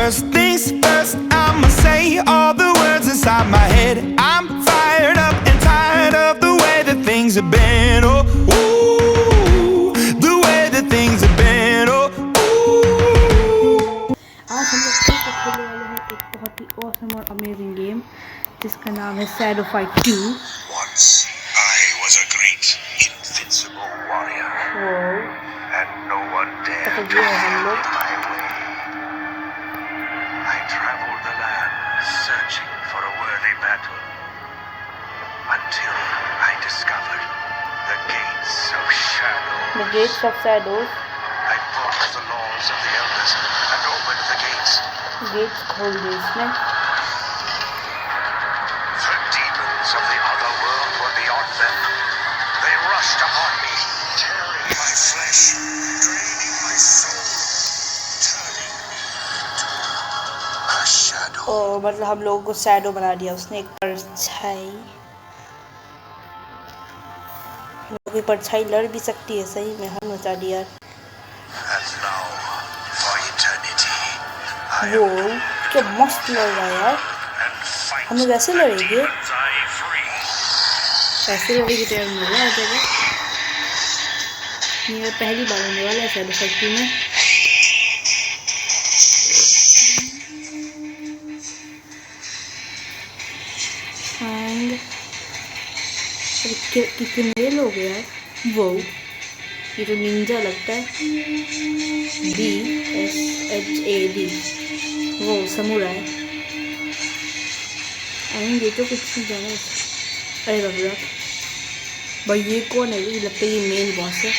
First things first, I'ma say all the words inside my head. I'm fired up and tired of the way that things have been. Oh, ooh, the way that things have been. Oh, ooh. आज हम लोग फिर से खेलने वाले हैं एक बहुत ही ऑसम और अमेजिंग गेम जिसका नाम है shadow fight 2। Once I was a great, invincible warrior, and no one dared to stand in my way. I traveled the land searching for a worthy battle, until I discovered the gates of shadow. The Gates of Shadows। I broke the laws of the elders and opened the gates. Gates खोल दिए इसमें। The demons of the other world were beyond them. They rushed upon me, tearing my flesh, draining my soul, turning me into a shadow. ओ मतलब हम लोगों को shadow बना दिया उसने, एक परछाई। हम लोग की परछाई लड़ भी सकती है, सही में हम मचा दिया। And now, for eternity, I वो am क्या मस्त लड़ रहा है यार। and fight हम लोग ऐसे लड़ेंगे, demons I free. ऐसे लड़ेंगे तो यार मजा आ जाएगा। मेरा पहली बार होने वाला है शैडो फाइट में। एंड कितने लोग हैं यार। वो ये तो निंजा लगता है, DSHAD, वो समुराई। एंड ये तो कुछ नहीं जाना। अरे बाप रे भाई, ये कौन है? ये लगता है ये मेन बॉस है।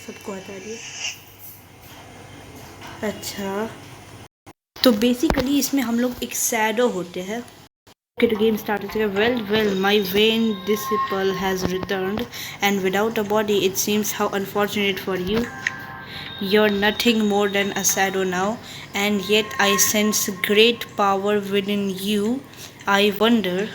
सबको हटा दिया। अच्छा तो बेसिकली इसमें हम लोग एक शैडो होते हैं। Okay, the game started. Well, my vain disciple has returned, and without a body, it seems how unfortunate for you. You're nothing more than a shadow now, and yet I sense great power within you. I wonder.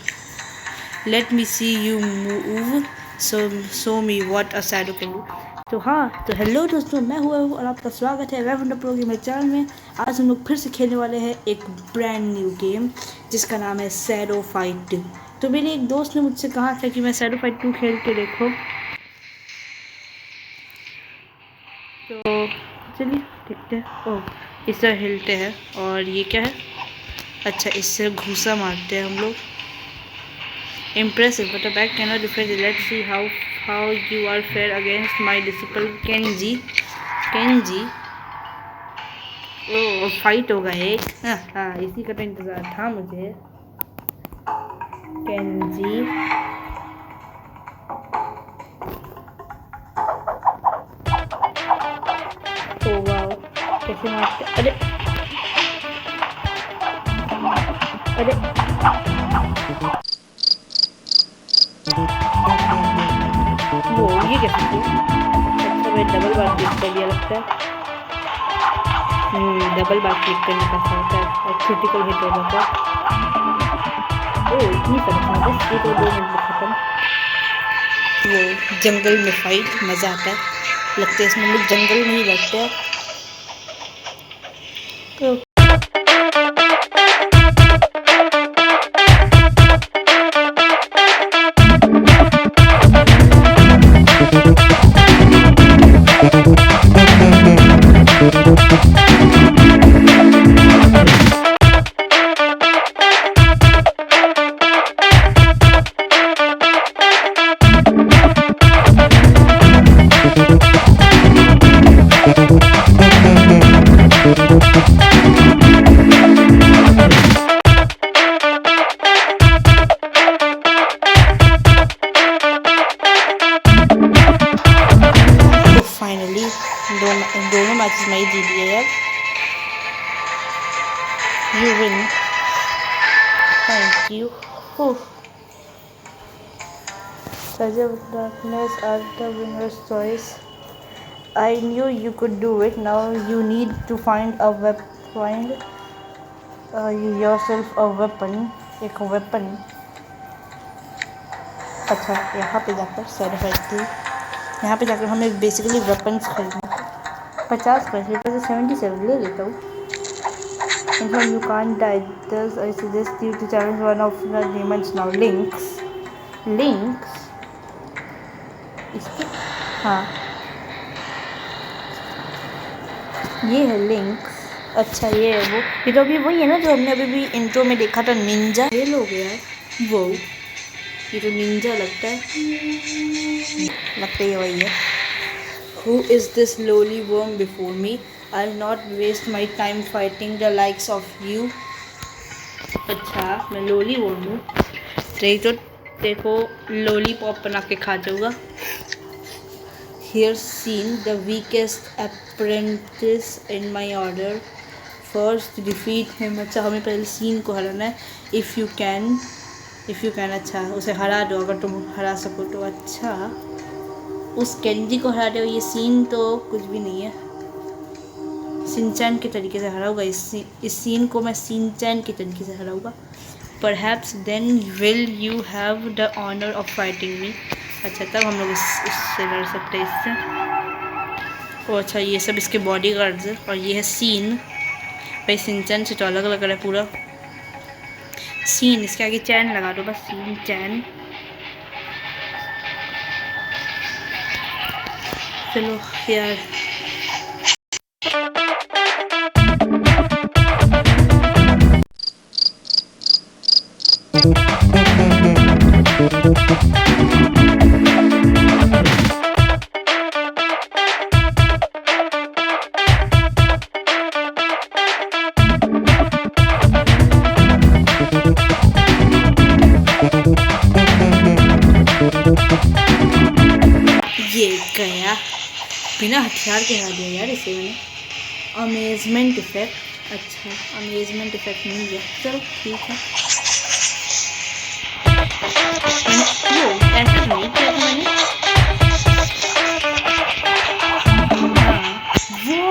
Let me see you move. Show me what a shadow can do. तो हाँ, तो hello दोस्तों, मैं हुआ हूँ और आपका स्वागत है वेवंडर प्रो के मेरे चैनल में। आज हम लोग फिर से खेलने वाले हैं एक ब्रांड न्यू गेम जिसका नाम है शैडो फाइट 2। तो मेरे एक दोस्त ने मुझसे कहा था कि मैं शैडो फाइट 2 खेल के देखो, तो चलिए देखते हैं। ओह, इससे हिलते हैं और ये क्या है? अच्छा, इससे घूसा मारते हैं हम लोग। Impressive, but a back cannot defend it. Let's see how you are fair against my disciple Kenji. Oh, fight होगा एक। हाँ, इसी का तो इंतज़ार था मुझे। केंजी ओ वाह, कैसे मारते। अरे वो ये कैसे किया? अच्छा, मैं डबल बार क्लिक कर दिया लगता है। डबल बार क्लिक करने का होता है और क्रिटिकल हिट हो जाता है। ओह, इतनी तरह बस ये तो 2 मिनट में खत्म। वो जंगल में फाइट मज़ा आता है, लगता है इसमें लोग जंगल में ही लगते हैं। दोनों मैचेस मैं ही जीत गया यार। You win. Thank you. Surge of Darkness are the winner's choice. I knew you could do it. Now you need to find yourself a weapon. एक weapon. अच्छा, यहाँ पे जाकर शैडो फाइट 2, यहाँ पे जाकर हमें बेसिकली वेपन्स खरीदना। 50 पैसे से 77 ले लेता हूँ। Confirm you can't die this. I suggest you to challenge one of the demons now. Links इस पे हाँ ये है लिंक्स। अच्छा ये है वो, ये तो अभी वही है ना जो हमने अभी भी इंट्रो में देखा था, निंजा। ये लोग यार वो ये तो निंजा लगता है वही है। Who is this lowly worm before me? I'll not waste my time fighting the likes of you. अच्छा मैं लोली वर्म हूँ, तो देखो लॉलीपॉप बना के खा जाऊँगा। Here's seen the weakest apprentice in my order. First defeat him. अच्छा हमें पहले सीन को हराना है। If you can अच्छा उसे हरा दो अगर तुम हरा सको तो। अच्छा उस कैंडी को हरा दो। ये सीन तो कुछ भी नहीं है, सिंचैन के तरीके से हराऊंगा। इस सीन को मैं सिंचैन के तरीके से हराऊंगा। Perhaps then will you have the honor of fighting me. अच्छा तब हम लोग इससे लड़ सकते हैं इससे। ओ अच्छा ये सब इसके बॉडी गार्ड्स है और ये है सीन। भाई सिंचैन से तो अलग लग रहा है पूरा। सीन इसके आगे चैन लगा दो बस, सीन चैन। चलो यार ये गया बिना हथियार के हरा दिया यार इसे मैंने। अमेजमेंट इफेक्ट, अच्छा अमेजमेंट इफेक्ट मिल गया, चलो ठीक है। ऐसा नहीं किया था मैंने। वो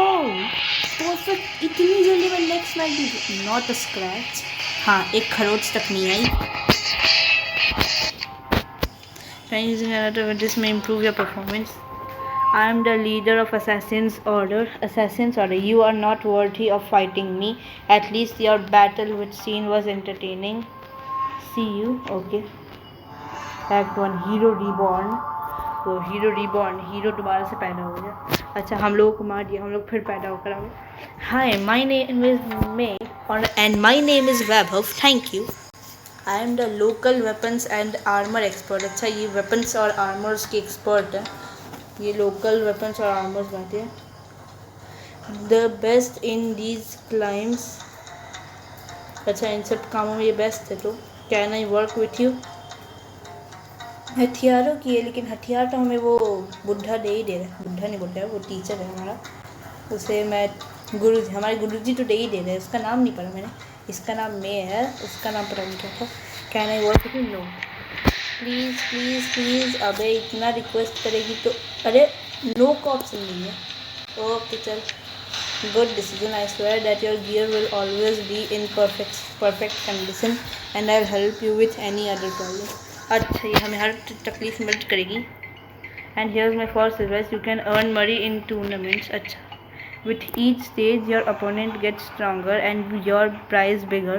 परफेक्ट, इतनी जल्दी मैं नेक्स्ट नाइट भी नॉट अ स्क्रैच। हाँ एक खरोच तक नहीं आई। Using another this may improve your performance. I am the leader of Assassin's Order. You are not worthy of fighting me. At least your battle with Scene was entertaining. See you. Okay. Act 1 Hero Reborn. तो hero दोबारा से पैदा हो गया। अच्छा हम लोगों को मार दिया, हम लोग फिर पैदा होकर आ गए। Hi, my name is May and my name is Vaibhav. Thank you. I am the local weapons and armor expert. अच्छा ये weapons और armors के expert है, ये local weapons और armors बात है। The best in these climbs. अच्छा इन सब कामों में ये बेस्ट है, तो can I work with you? हथियारों की है, लेकिन हथियार तो हमें वो बुढ़ा दे ही दे रहा है। बुढ़ा नहीं बोल रहा है, वो टीचर है हमारा, उसे मैं हमारे गुरुजी तो दे ही दे रहे हैं। उसका नाम नहीं पढ़ा मैंने, इसका नाम मे है, उसका नाम पता नहीं क्या था। Can I work with you? No please please please. अबे इतना रिक्वेस्ट करेगी तो, अरे नो का ऑप्शन नहीं है। ओके चल, good decision. I swear that your gear will always be in perfect condition and I will help you with any other problem. अच्छा ये हमें हर तकलीफ मदद करेगी। And here is my first advice, you can earn money in tournaments. अच्छा with each stage your opponent gets stronger and your prize bigger.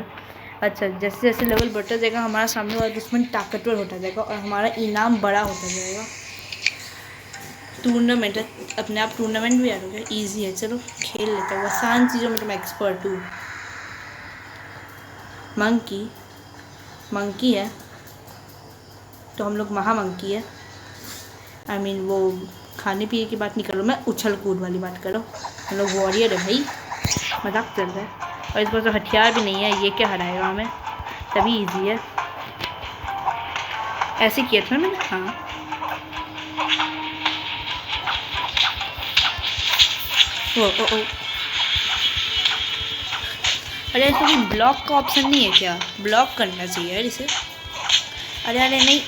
अच्छा जैसे जैसे लेवल बढ़ता जाएगा हमारा सामने वाला दुश्मन ताकतवर होता जाएगा और हमारा इनाम बड़ा होता जाएगा। टूर्नामेंट अपने आप टूर्नामेंट भी याद हो गया, ईजी है, चलो खेल लेता हूँ। आसान चीज़ों में तो मैं एक्सपर्ट हूँ। मंकी है तो हम लोग मंकी है। आई मीन वो खाने पीने की बात नहीं कर रहा मैं, उछल कूद वाली बात कर रहा हूँ। हम लोग वॉरियर है भाई, मजाक चल रहा है। और इसको तो हथियार भी नहीं है, ये क्या हराएगा हमें, तभी इजी है। ऐसे किया था मैंने, हाँ ओ अरे ऐसे कोई ब्लॉक का ऑप्शन नहीं है क्या? ब्लॉक करना चाहिए यार इसे। अरे नहीं,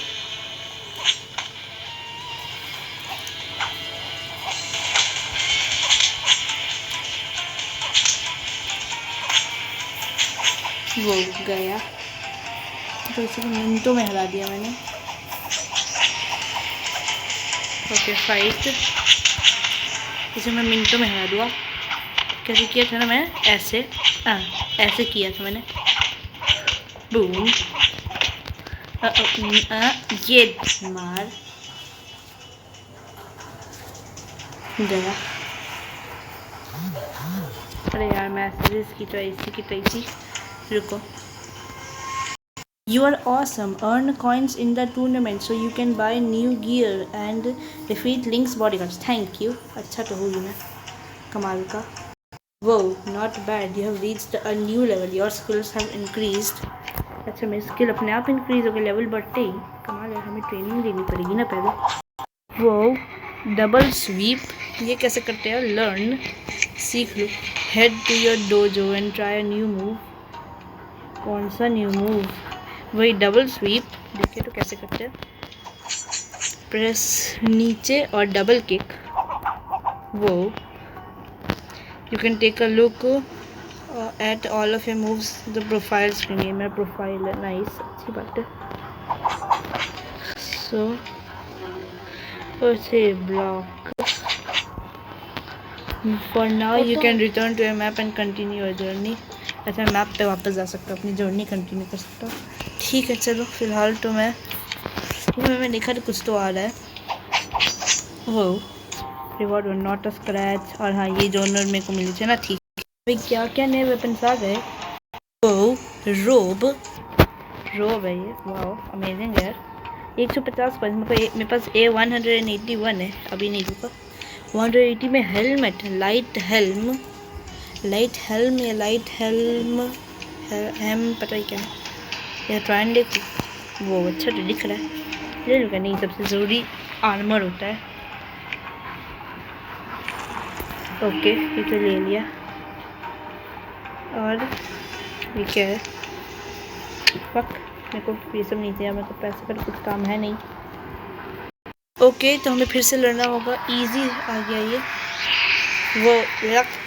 वो गया तो इसे मिनटों में हरा दिया मैंने। ओके फाइट, इसे मैं मिनटों में हरा दूँगा। कैसे किया था ना मैं, ऐसे ऐसे किया था मैंने, बूम, ये मार गया। अरे यार मैं की तो ऐसी रुको। You are awesome. Earn coins in the tournament so you can buy new gear and defeat Link's bodyguards. Thank you. अच्छा तो होगी मैं, कमाल का। Wow, not bad. You have reached a new level. Your skills have increased. अच्छा मेरी skill अपने आप इंक्रीज हो गई लेवल बढ़ते ही। कमाल है, हमें ट्रेनिंग लेनी पड़ेगी ना पहले। Wow, डबल स्वीप ये कैसे करते हैं? लर्न, सीख लो। Head to your dojo and try a new move. कौन सा न्यू मूव? वही डबल स्वीप। देखिए तो कैसे करते हैं। प्रेस नीचे और डबल किक। वो you can take a look at all of your moves the profile screen. ये मेरा प्रोफाइल है, नाइस, अच्छी बात है। So okay block. For now you can return to your map and continue your journey. अच्छा map पे वापस जा सकता हूँ, अपनी जर्नी कंटिन्यू कर सकता हूँ। ठीक है चलो, फिलहाल तो मैं देखा तो कुछ तो आ रहा है। वो रिवॉर्ड नॉट अ स्क्रैच, और हाँ ये जोनर मेरे को मिली थी ना। ठीक है भाई, क्या क्या नए वेपन्स आ गए। वो रोब है ये, वाओ अमेजिंग यार। 150 पर मेरे पास A181 है, अभी नहीं रुका। 180 में हेलमेट, लाइट हेल्म या लाइट हेम पता ही क्या है यार। ट्राइन देखो, वो अच्छा तो दिख रहा है। ले लूँगा, नहीं सबसे ज़रूरी आर्मर होता है। ओके ये तो ले लिया। और ये क्या है? फक, मेरे को ये सब नहीं चाहिए, मेरे को पैसे पर कुछ काम है नहीं। ओके तो हमें फिर से लड़ना होगा। इजी आ गया ये। वो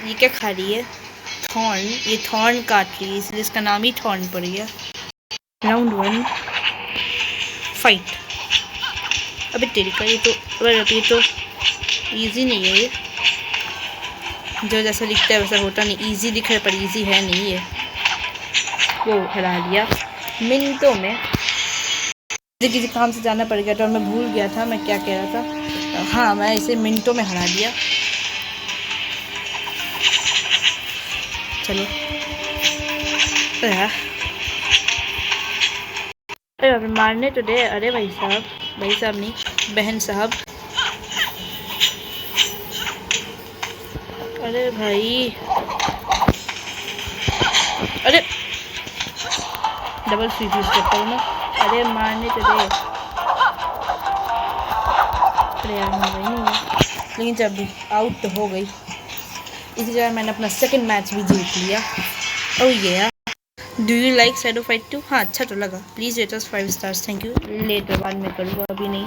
ये क्या खा रही है? थॉर्न, ये थॉर्न काट रही है इसलिए इसका नाम ही थॉर्न पड़ गया। Round 1 fight. अबे तेरी का, ये तो इजी नहीं है। ये जो जैसा दिखता है वैसा होता नहीं। इजी दिख रहा है पर इजी है नहीं ये। वो हरा लिया मिनटों में। मुझे किसी काम से जाना पड़ गया था और मैं भूल गया था मैं क्या कह रहा था। हाँ मैं इसे मिनटों में हरा दिया। चलो अरे मारने तो दे। अरे भाई साहब नहीं, बहन साहब। अरे भाई, अरे डबल स्वीप यूज करता हूँ मैं। अरे मारने तो दे। अरे यार मार रही नहीं है, लेकिन जब भी आउट तो हो गई। इसी तरह मैंने अपना सेकंड मैच भी जीत लिया। ओह ये do you like shadow fight 2? हाँ अच्छा तो लगा। Please rate us 5 stars. Thank you. Later बाद में करूँगा, अभी नहीं।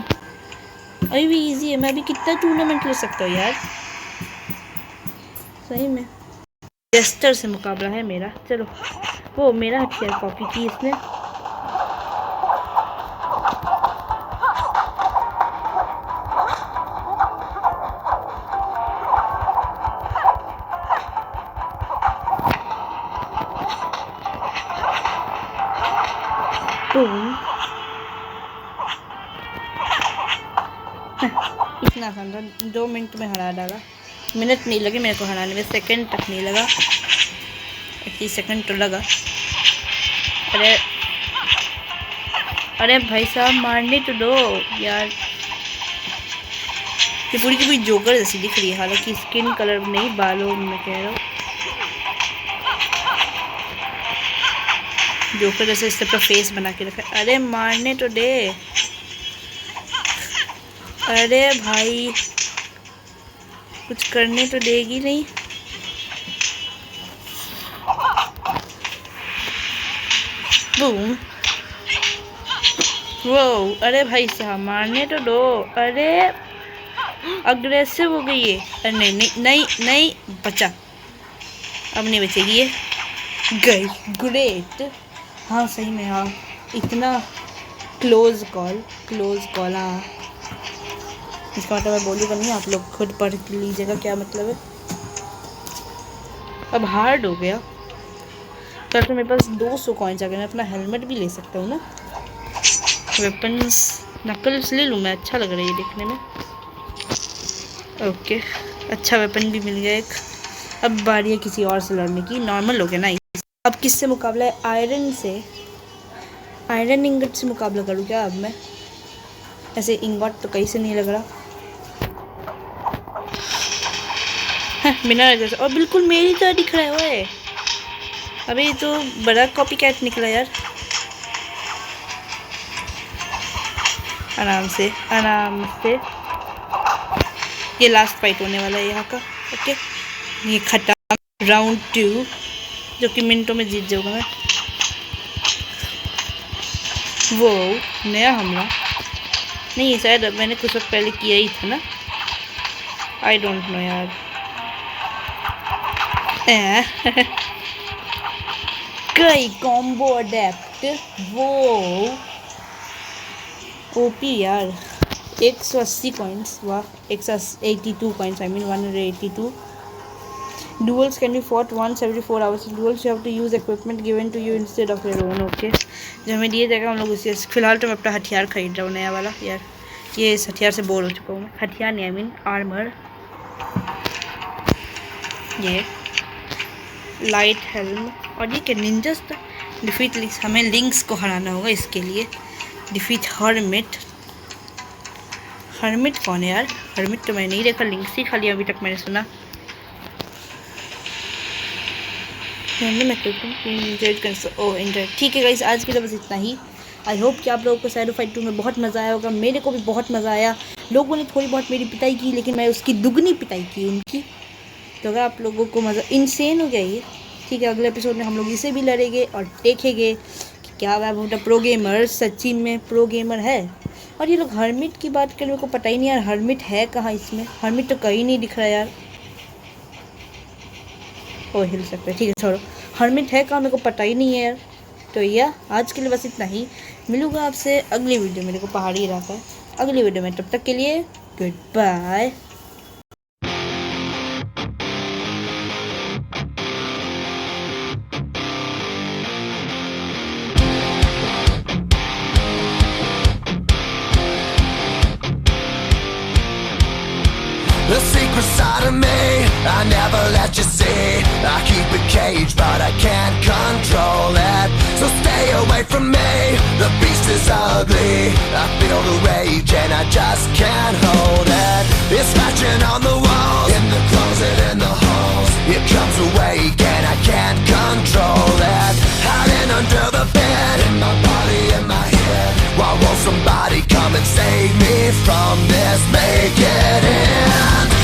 अभी भी इजी है, मैं अभी कितना टूर्नामेंट ले सकता हूँ यार सही में। जेस्टर से मुकाबला है मेरा। चलो वो मेरा हथियार कॉपी की इसने। इतना आसान, 2 मिनट में हरा डाला। मिनट नहीं लगे मेरे को हराने में, सेकंड तक नहीं लगा। 30 सेकंड तो लगा। अरे भाई साहब मारने तो दो यार। ये पूरी की पूरी जोकर जैसी दिख रही है, हालांकि स्किन कलर नहीं, बालों में कह रहा हूँ जोकर जैसे इस तरह फेस बना के रखा है। अरे मारने तो दे। अरे भाई कुछ करने तो देगी नहीं। बूम। वो अरे भाई साहब मारने तो दो। अरे अग्रेसिव हो गई है। अरे नहीं नहीं नहीं नहीं बचा, अब नहीं बचेगी ये। गई ग्रेट। हाँ सही में हाँ, इतना क्लोज कॉल। हाँ इसका मतलब मैं बोलूँगा नहीं, आप लोग खुद पढ़ लीजिएगा क्या मतलब है। अब हार्ड हो गया। तो मेरे पास 200 कॉइन्स आ गए, मैं अपना हेलमेट भी ले सकता हूँ ना। वेपन्स नकल्स ले लूँ मैं, अच्छा लग रहा है ये देखने में। ओके, अच्छा वेपन भी मिल गया एक। अब बारी है किसी और से लड़ने की, नॉर्मल हो गया ना। अब किससे मुकाबला है? आयरन से, आयरन इंगट से मुकाबला करूँ क्या अब मैं? ऐसे इंगट तो कहीं से नहीं लग रहा है, बिना जैसे, और बिल्कुल मेरी तरह दिख रहा है वो। अबे ये तो बड़ा कॉपी कैट निकला यार। आराम से आराम से, ये लास्ट फाइट होने वाला है यहाँ का। ओके, ये खत्म राउंड 2, जो कि मिनटों में जीत जाऊंगा मैं। वो नया हमला नहीं, शायद मैंने कुछ वक्त पहले किया ही था ना, आई डोंट नो यार। कई कॉम्बो अडेप्ट, वो ओपी यार। 180 कॉइन्स, वाह। 182 coins, I mean 182। Duels can be fought once every 4 hours. Duels you have to use equipment given to you instead of your own. Okay, जो हमें दिए जाएगा हम लोग उसी। फिलहाल तो मैं अपना हथियार खरीद रहा हूँ नया वाला यार। ये इस हथियार से बोर हो चुका हूँ मैं। हथियार नहीं, आई मीन आर्मर। ये लाइट हेल्म, और ये क्या निंजस। डिफीट लिंक्स, हमें लिंक्स को हराना होगा इसके लिए। Defeat hermit. हर्मिट कौन है यार? हर्मिट तो मैंने नहीं देखा, लिंक्स ही खाली अभी तक मैंने सुना। ठीक है गाइस, आज के लिए बस इतना ही। आई होप कि आप लोगों को शैडो फाइट 2 में बहुत मज़ा आया होगा। मेरे को भी बहुत मज़ा आया। लोगों ने थोड़ी बहुत मेरी पिटाई की, लेकिन मैं उसकी दुगनी पिटाई की उनकी। तो अगर आप लोगों को मज़ा, इनसेन हो गया ये। ठीक है, अगले एपिसोड में हम लोग इसे भी लड़ेंगे और देखेंगे कि क्या वह प्रो गेमर सच्ची में प्रो गेमर है। और ये लोग हर्मिट की बात करें, मेरे को पता ही नहीं यार हर्मिट है कहाँ इसमें। हर्मिट तो कहीं नहीं दिख रहा यार। ओ हिल सकते हैं, ठीक है छोड़ो। हर्मिट है कहाँ मेरे को पता ही नहीं है यार। तो या आज के लिए बस इतना ही। मिलूंगा आपसे अगली वीडियो में। देखो पहाड़ी इलाका है अगली वीडियो में। तब तक के लिए goodbye. The secret side of me, I never let you see. I keep it caged, but I can't control it. So stay away from me, the beast is ugly. I feel the rage and I just can't hold it. It's scratching on the walls, in the closet, in the halls. It comes awake and I can't control it. Hiding under the bed, in my body, in my head. Why won't somebody come and save me from this? Make it end.